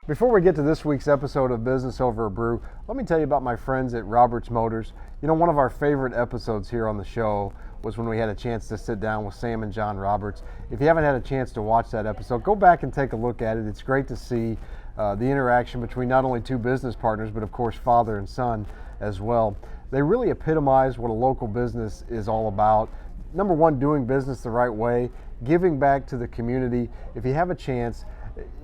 Before we get to this week's episode of Business Over a Brew, let me tell you about my friends at Roberts Motors. You know, one of our favorite episodes here on the show was when we had a chance to sit down with Sam and John Roberts. If you haven't had a chance to watch that episode, go back and take a look at it. It's great to see the interaction between not only two business partners, but of course father and son as well. They really epitomize what a local business is all about. Number one, doing business the right way, giving back to the community. If you have a chance,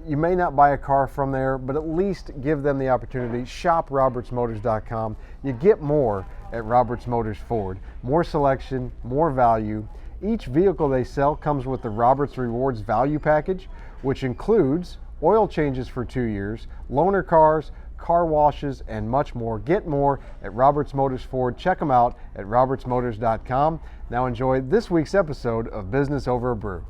you may not buy a car from there, but at least give them the opportunity. Shop robertsmotors.com. You get more at Roberts Motors Ford. More selection, more value. Each vehicle they sell comes with the Roberts Rewards Value Package, which includes oil changes for 2 years, loaner cars, car washes, and much more. Get more at Roberts Motors Ford. Check them out at robertsmotors.com. Now enjoy this week's episode of Business Over a Brew.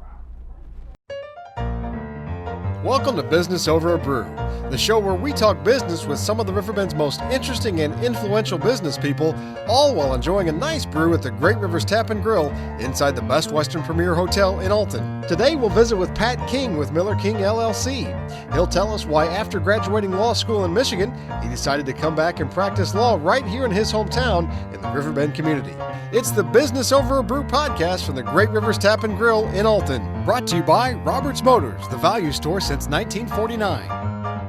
Welcome to Business Over a Brew, the show where we talk business with some of the Riverbend's most interesting and influential business people, all while enjoying a nice brew at the Great Rivers Tap and Grill inside the Best Western Premier Hotel in Alton. Today we'll visit with Pat King with Miller King LLC. He'll tell us why after graduating law school in Michigan, he decided to come back and practice law right here in his hometown in the Riverbend community. It's the Business Over a Brew podcast from the Great Rivers Tap and Grill in Alton. Brought to you by Roberts Motors, the value store since 1949.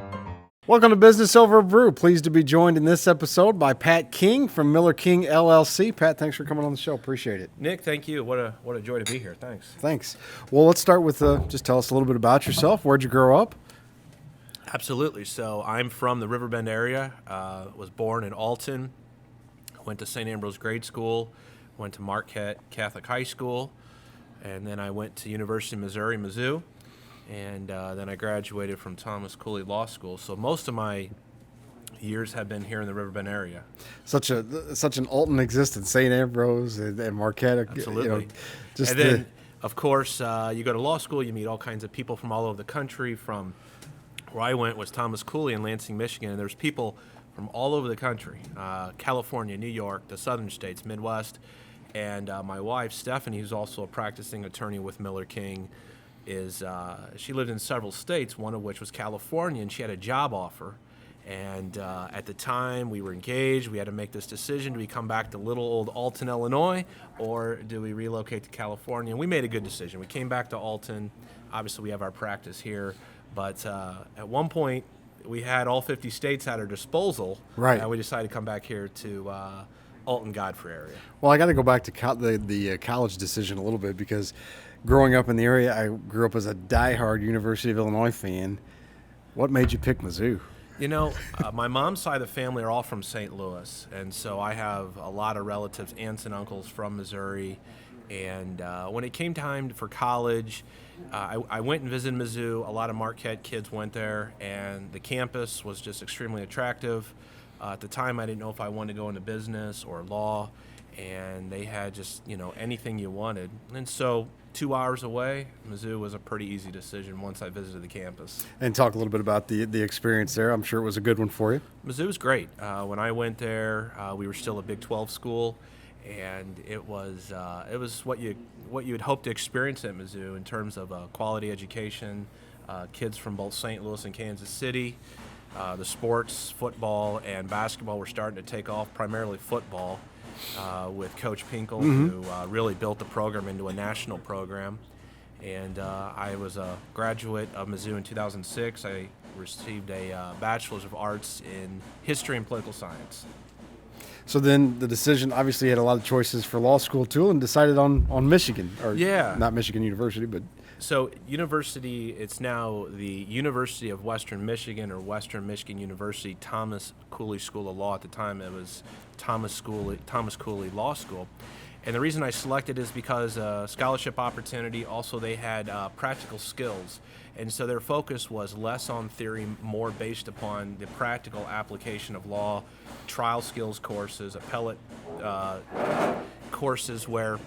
Welcome to Business Over a Brew. Pleased to be joined in this episode by Pat King from Miller King LLC. Pat, thanks for coming on the show. Appreciate it. Nick, thank you. What a joy to be here. Thanks. Thanks. Well, let's start with just tell us a little bit about yourself. Where'd you grow up? Absolutely. So I'm from the Riverbend area. Was born in Alton. Went to St. Ambrose Grade School. Went to Marquette Catholic High School. And then I went to University of Missouri, Mizzou. And then I graduated from Thomas Cooley Law School. So most of my years have been here in the Riverbend area. Such an Alton existence, St. Ambrose and Marquette. Absolutely. Then, of course, you go to law school, you meet all kinds of people from all over the country. From where I went was Thomas Cooley in Lansing, Michigan, and there's people from all over the country, California, New York, the southern states, Midwest. And my wife, Stephanie, who's also a practicing attorney with Miller King, she lived in several states, one of which was California, and she had a job offer. And at the time, we were engaged. We had to make this decision. Do we come back to little old Alton, Illinois, or do we relocate to California? And we made a good decision. We came back to Alton. Obviously, we have our practice here. But at one point, we had all 50 states at our disposal. Right. And we decided to come back here to Alton, Godfrey area. Well, I got to go back to the college decision a little bit, because growing up in the area, I grew up as a diehard University of Illinois fan. What made you pick Mizzou? You know, my mom's side of the family are all from St. Louis, and so I have a lot of relatives, aunts and uncles from Missouri. And when it came time for college, I went and visited Mizzou. A lot of Marquette kids went there, and the campus was just extremely attractive. At the time, I didn't know if I wanted to go into business or law, and they had just, anything you wanted. And so 2 hours away, Mizzou was a pretty easy decision once I visited the campus. And talk a little bit about the experience there. I'm sure it was a good one for you. Mizzou was great. When I went there, we were still a Big 12 school, and it was what you would hope to experience at Mizzou in terms of quality education, kids from both St. Louis and Kansas City. The sports, football and basketball were starting to take off, primarily football, with Coach Pinkel, who really built the program into a national program. And I was a graduate of Mizzou in 2006. I received a Bachelor's of Arts in History and Political Science. So then the decision, obviously you had a lot of choices for law school too, and decided on Michigan, or not Michigan University, but... So university, it's now the University of Western Michigan, or Western Michigan University Thomas Cooley School of Law. At the time it was Thomas Cooley Law School. And the reason I selected is because scholarship opportunity. Also, they had practical skills. And so their focus was less on theory, more based upon the practical application of law, trial skills courses, appellate courses where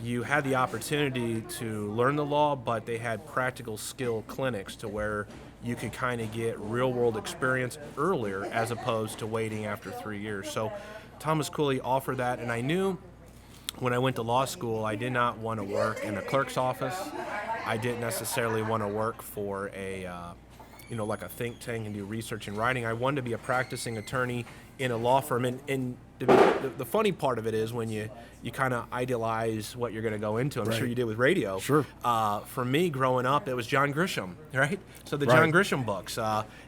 you had the opportunity to learn the law, but they had practical skill clinics to where you could kind of get real-world experience earlier as opposed to waiting after 3 years. So Thomas Cooley offered that, and I knew when I went to law school, I did not want to work in a clerk's office. I didn't necessarily want to work for a like a think tank and do research and writing. I wanted to be a practicing attorney in a law firm. And the funny part of it is when you kind of idealize what you're going to go into. I'm sure you did with radio. Sure. For me, growing up, it was John Grisham, right? So the Right. John Grisham books.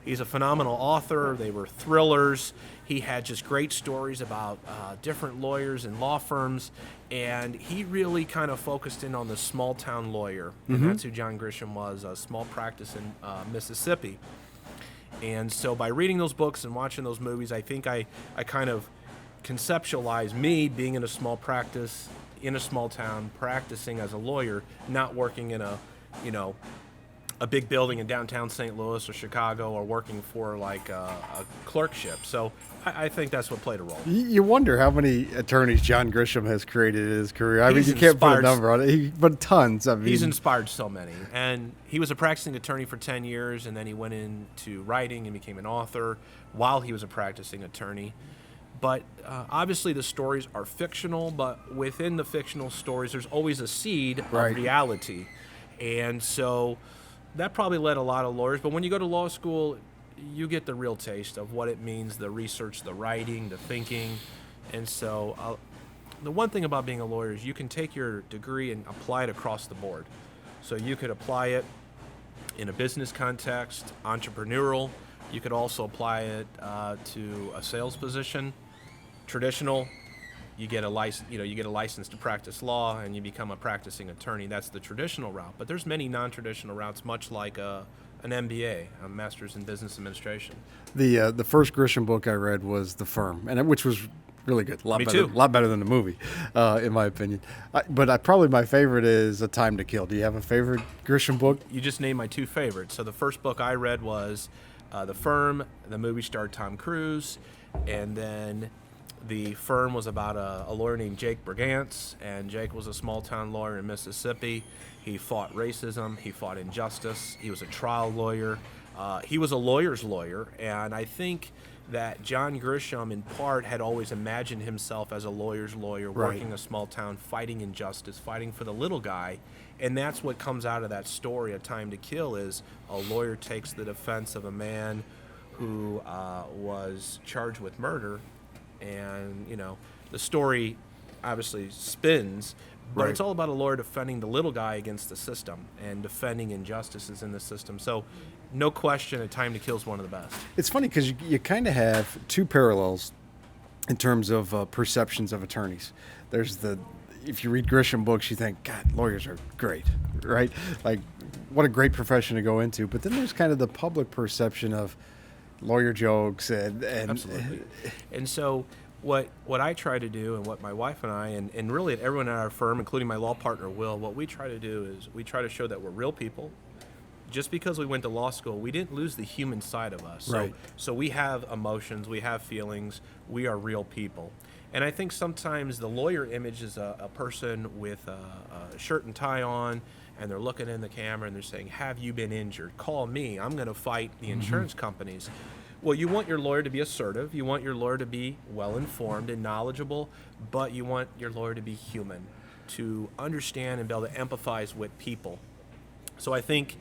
He's a phenomenal author. They were thrillers. He had just great stories about different lawyers and law firms. And he really kind of focused in on the small town lawyer. And that's who John Grisham was, a small practice in Mississippi. And so by reading those books and watching those movies, I think I kind of conceptualized me being in a small practice, in a small town, practicing as a lawyer, not working in a big building in downtown St. Louis or Chicago, or working for like a clerkship. So I think that's what played a role. You wonder how many attorneys John Grisham has created in his career. I mean, He's you can't put a inspired- number on it, but tons. I mean, He's inspired so many. And he was a practicing attorney for 10 years, and then he went into writing and became an author while he was a practicing attorney. But obviously the stories are fictional, but within the fictional stories, there's always a seed Right. of reality. And so that probably led a lot of lawyers. But when you go to law school, you get the real taste of what it means, the research, the writing, the thinking. And so the one thing about being a lawyer is you can take your degree and apply it across the board. So you could apply it in a business context, entrepreneurial. You could also apply it to a sales position, traditional. You get a license to practice law, and you become a practicing attorney. That's the traditional route. But there's many non-traditional routes, much like an MBA, a Master's in Business Administration. the first Grisham book I read was The Firm, which was really good. Me too. A lot better than the movie, in my opinion. But probably my favorite is A Time to Kill. Do you have a favorite Grisham book? You just named my two favorites. So the first book I read was The Firm. The movie starred Tom Cruise, and then The Firm was about a lawyer named Jake Brigance, and Jake was a small-town lawyer in Mississippi. He fought racism. He fought injustice. He was a trial lawyer. He was a lawyer's lawyer, and I think that John Grisham, in part, had always imagined himself as a lawyer's lawyer, Right. working a small town, fighting injustice, fighting for the little guy. And that's what comes out of that story, A Time to Kill, is a lawyer takes the defense of a man who was charged with murder. And, the story obviously spins, but Right. it's all about a lawyer defending the little guy against the system and defending injustices in the system. So, no question, A Time to Kill is one of the best. It's funny because you kind of have two parallels in terms of perceptions of attorneys. If you read Grisham books, you think, God, lawyers are great, right? Like, what a great profession to go into. But then there's kind of the public perception of lawyer jokes and Absolutely. And so what I try to do, and what my wife and I, and really everyone at our firm, including my law partner Will, what we try to do is we try to show that we're real people. Just because we went to law school, we didn't lose the human side of us. Right. So we have emotions, we have feelings, we are real people. And I think sometimes the lawyer image is a person with a shirt and tie on, and they're looking in the camera and they're saying, have you been injured? Call me. I'm going to fight the insurance companies. Well, you want your lawyer to be assertive. You want your lawyer to be well-informed and knowledgeable, but you want your lawyer to be human, to understand and be able to empathize with people. So I think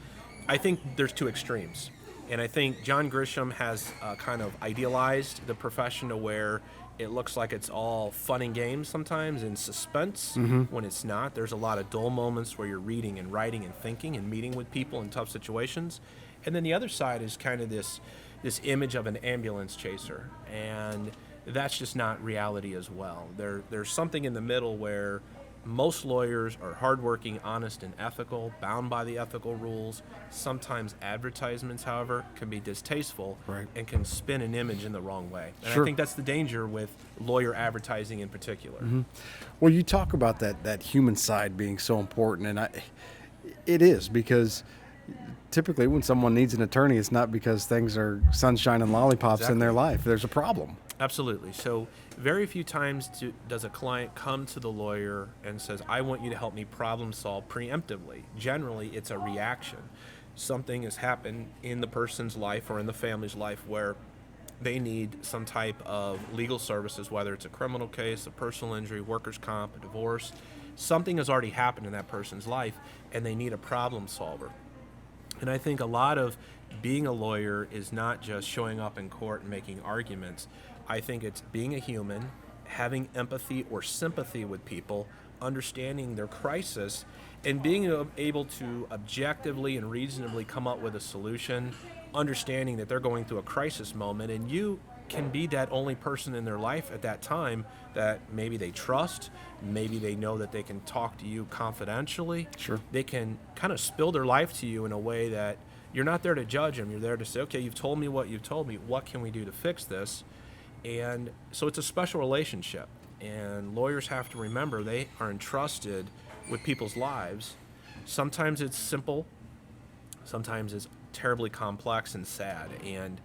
there's two extremes. And I think John Grisham has kind of idealized the profession to where it looks like it's all fun and games sometimes and suspense when it's not. There's a lot of dull moments where you're reading and writing and thinking and meeting with people in tough situations. And then the other side is kind of this image of an ambulance chaser. And that's just not reality as well. There's something in the middle where most lawyers are hardworking, honest, and ethical, bound by the ethical rules. Sometimes advertisements, however, can be distasteful Right. and can spin an image in the wrong way. And Sure. I think that's the danger with lawyer advertising in particular. Well, you talk about that human side being so important, and it is, because typically when someone needs an attorney, it's not because things are sunshine and lollipops in their life. There's a problem. Absolutely. So very few times does a client come to the lawyer and says, I want you to help me problem solve preemptively. Generally, it's a reaction. Something has happened in the person's life or in the family's life where they need some type of legal services, whether it's a criminal case, a personal injury, workers' comp, a divorce. Something has already happened in that person's life, and they need a problem solver. And I think a lot of being a lawyer is not just showing up in court and making arguments. I think it's being a human, having empathy or sympathy with people, understanding their crisis, and being able to objectively and reasonably come up with a solution, understanding that they're going through a crisis moment, and you can be that only person in their life at that time that maybe they trust, maybe they know that they can talk to you confidentially. Sure. They can kind of spill their life to you in a way that you're not there to judge them. You're there to say, okay, you've told me what you've told me. What can we do to fix this? And so it's a special relationship. And lawyers have to remember they are entrusted with people's lives. Sometimes it's simple. Sometimes it's terribly complex and sad. And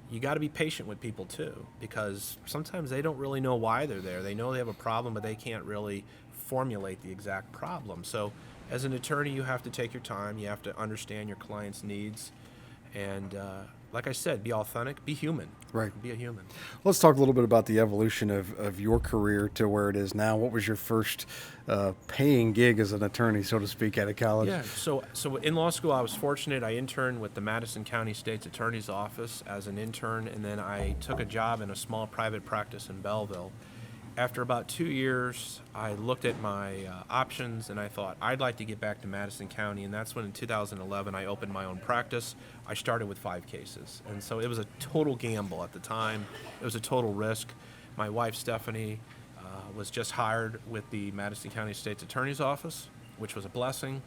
you got to be patient with people too, because sometimes they don't really know why they're there. They know they have a problem, but they can't really formulate the exact problem. So as an attorney, you have to take your time. You have to understand your client's needs. And like I said, be authentic, be human. Right. Be a human. Let's talk a little bit about the evolution of your career to where it is now. What was your first paying gig as an attorney, so to speak, out of college? Yeah, so in law school, I was fortunate. I interned with the Madison County State's Attorney's Office as an intern, and then I took a job in a small private practice in Belleville. After about 2 years, I looked at my options, and I thought, I'd like to get back to Madison County, and that's when in 2011 I opened my own practice. I started with 5 cases, and so it was a total gamble at the time. It was a total risk. My wife, Stephanie, was just hired with the Madison County State's Attorney's Office, which was a blessing.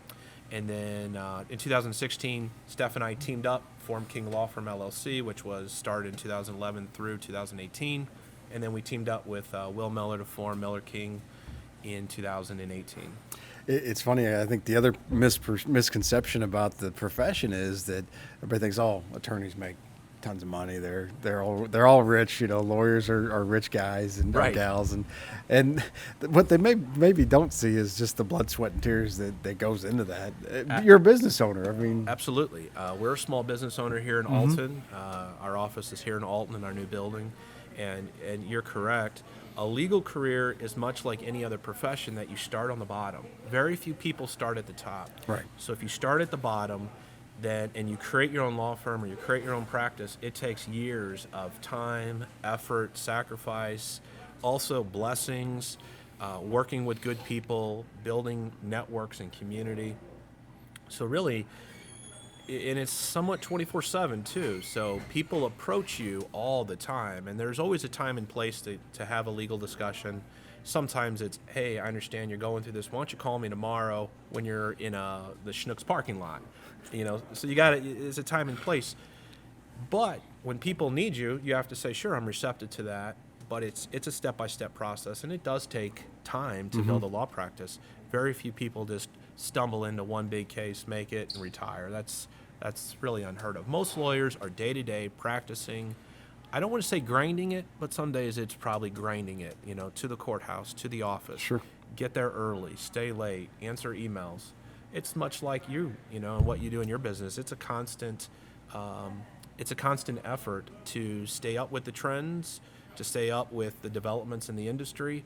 And then in 2016, Steph and I teamed up, formed King Law Firm LLC, which was started in 2011 through 2018. And then we teamed up with Will Miller to form Miller King in 2018. It's funny. I think the other misconception about the profession is that everybody thinks, oh, attorneys make tons of money. They're all rich. You know, lawyers are rich guys and Right. gals, and what they maybe don't see is just the blood, sweat, and tears that goes into that. You're a business owner. I mean, Absolutely. We're a small business owner here in Alton. Our office is here in Alton in our new building. And you're correct. A legal career is much like any other profession that you start on the bottom. Very few people start at the top. Right. So if you start at the bottom, and you create your own law firm or you create your own practice, it takes years of time, effort, sacrifice, also blessings, working with good people, building networks and community. So really, and it's somewhat 24/7 too. So people approach you all the time, and there's always a time and place to have a legal discussion. Sometimes it's, hey, I understand you're going through this. Why don't you call me tomorrow when you're in the Schnucks parking lot? You know, so it's a time and place. But when people need you, you have to say, sure, I'm receptive to that. But it's a step-by-step process, and it does take time to build a law practice. Very few people just stumble into one big case, make it, and retire. That's really unheard of. Most lawyers are day-to-day practicing. I don't want to say grinding it, but some days it's probably grinding it, you know, to the courthouse, to the office. Sure. Get there early, stay late, answer emails. It's much like you know, and what you do in your business. It's a constant effort to stay up with the trends, to stay up with the developments in the industry,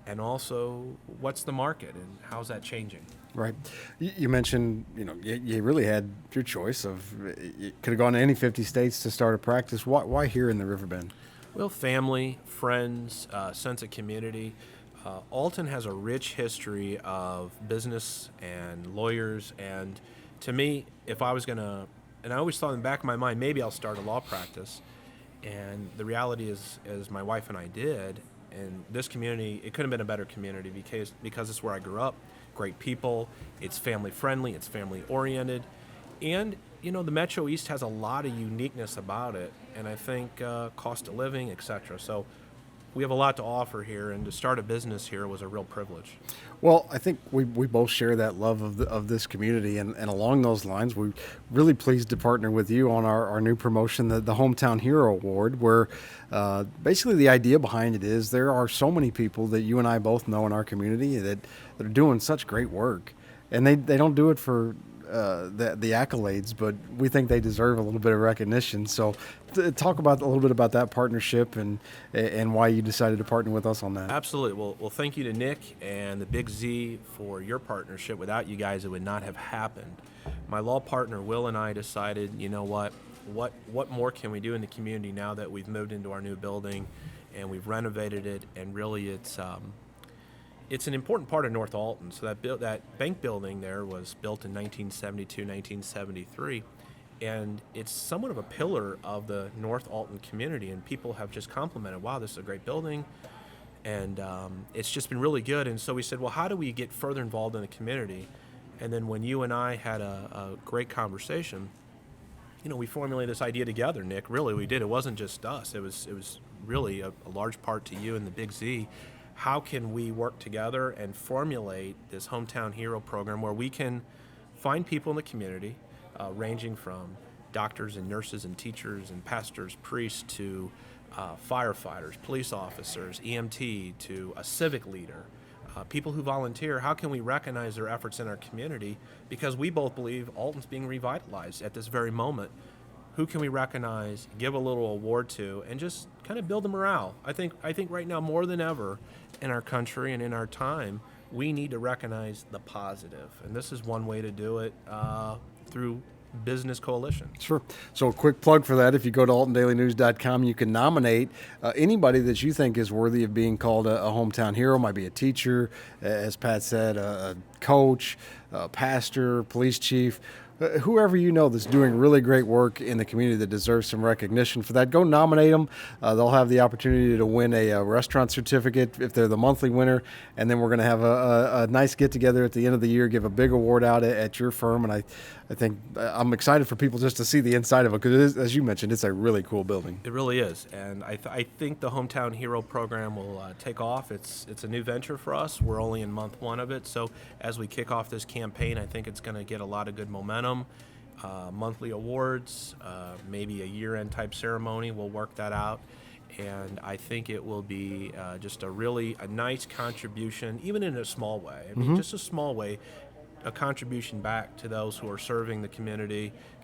and also what's the market and how's that changing. right. You mentioned, you know, you really had your choice of, you could have gone to any 50 states to start a practice. Why here in the Riverbend? Well, family, friends, sense of community. Alton has a rich history of business and lawyers, and to me, if I was going to, and I always thought in the back of my mind, maybe I'll start a law practice, and the reality is, as my wife and I did, and this community, it couldn't have been a better community because it's where I grew up, great people, it's family friendly, it's family oriented, and you know, the Metro East has a lot of uniqueness about it, and I think cost of living, etc. So we have a lot to offer here, and to start a business here was a real privilege. Well, I think we both share that love of this community, and along those lines, we're really pleased to partner with you on our new promotion, the Hometown Hero Award, where basically the idea behind it is there are so many people that you and I both know in our community that are doing such great work, and they don't do it for the accolades, but we think they deserve a little bit of recognition. So talk about a little bit about that partnership and why you decided to partner with us on that. Absolutely. Well, thank you to Nick and the Big Z for your partnership. Without you guys, it would not have happened. My law partner, Will, and I decided, you know what more can we do in the community now that we've moved into our new building and we've renovated it, and really it's an important part of North Alton. So that bank building there was built in 1972, 1973, and it's somewhat of a pillar of the North Alton community, and people have just complimented, wow, this is a great building, and it's just been really good. And so we said, well, how do we get further involved in the community? And then when you and I had a great conversation, we formulated this idea together, Nick. Really, we did. It wasn't just us. It was really a large part to you and the Big Z. How can we work together and formulate this Hometown Hero program where we can find people in the community, ranging from doctors and nurses and teachers and pastors, priests, to firefighters, police officers, EMT, to a civic leader, people who volunteer. How can we recognize their efforts in our community? Because we both believe Alton's being revitalized at this very moment. Who can we recognize, give a little award to, and just kind of build the morale? I think right now more than ever in our country and in our time, we need to recognize the positive. And this is one way to do it through business coalition. Sure. So a quick plug for that. If you go to AltonDailyNews.com, you can nominate anybody that you think is worthy of being called a hometown hero. Might be a teacher, as Pat said, a coach, a pastor, police chief, whoever you know that's doing really great work in the community that deserves some recognition for that. Go nominate them. They'll have the opportunity to win a restaurant certificate if they're the monthly winner, and then we're going to have a nice get-together at the end of the year, give a big award out at your firm, and I think I'm excited for people just to see the inside of it, because as you mentioned, it's a really cool building. It really is, and I think the Hometown Hero program will take off. It's a new venture for us. We're only in month one of it, so as we kick off this campaign, I think it's going to get a lot of good momentum. Monthly awards, maybe a year-end type ceremony. We'll work that out, and I think it will be just a nice contribution, even in a small way. I mean, just a small way, a contribution back to those who are serving the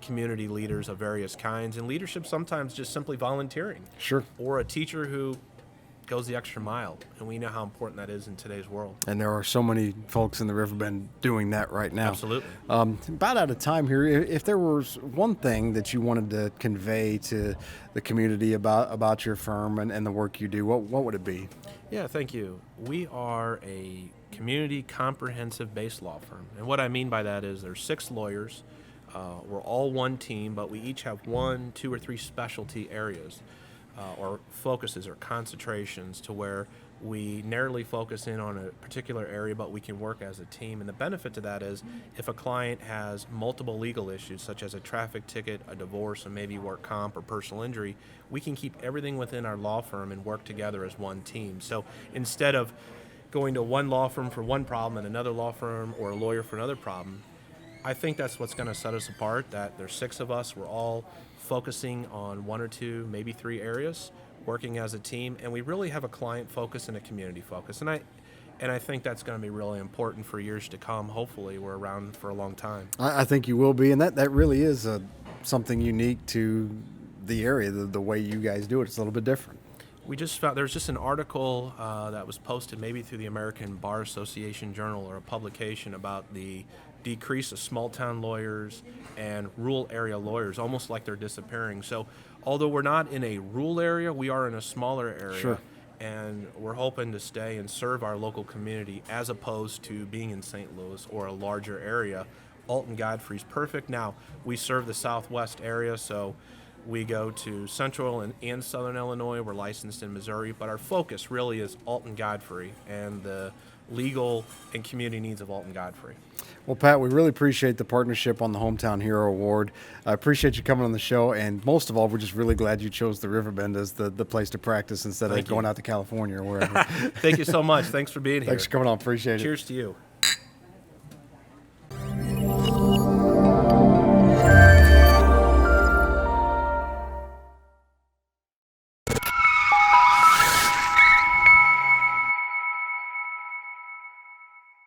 community leaders of various kinds, and leadership sometimes just simply volunteering. Sure. Or a teacher who goes the extra mile, and we know how important that is in today's world. And there are so many folks in the Riverbend doing that right now. Absolutely. About out of time here. If there was one thing that you wanted to convey to the community about your firm and the work you do, what would it be? Yeah, thank you. We are a community comprehensive-based law firm, and what I mean by that is there's 6 lawyers. We're all one team, but we each have 1, 2, or 3 specialty areas. Or focuses or concentrations to where we narrowly focus in on a particular area, but we can work as a team. And the benefit to that is if a client has multiple legal issues, such as a traffic ticket, a divorce, and maybe work comp or personal injury, we can keep everything within our law firm and work together as one team. So instead of going to one law firm for one problem and another law firm or a lawyer for another problem, I think that's what's going to set us apart, that there's 6 of us. We're all focusing on 1 or 2, maybe 3 areas, working as a team, and we really have a client focus and a community focus. And I think that's going to be really important for years to come. Hopefully, we're around for a long time. I think you will be, and that really is something unique to the area, the way you guys do it. It's a little bit different. We just found there's just an article that was posted maybe through the American Bar Association Journal or a publication about the decrease of small town lawyers and rural area lawyers, almost like they're disappearing. So although we're not in a rural area, we are in a smaller area. Sure. And we're hoping to stay and serve our local community as opposed to being in St. Louis or a larger area. Alton Godfrey's perfect. Now, we serve the southwest area, so we go to central and southern Illinois. We're licensed in Missouri, but our focus really is Alton Godfrey and the legal and community needs of Alton Godfrey. Well, Pat, we really appreciate the partnership on the Hometown Hero Award. I appreciate you coming on the show, and most of all, we're just really glad you chose the Riverbend as the place to practice instead of going out to California or wherever. Thank you so much. Thanks for being here. Thanks for coming on. Appreciate it. Cheers to you.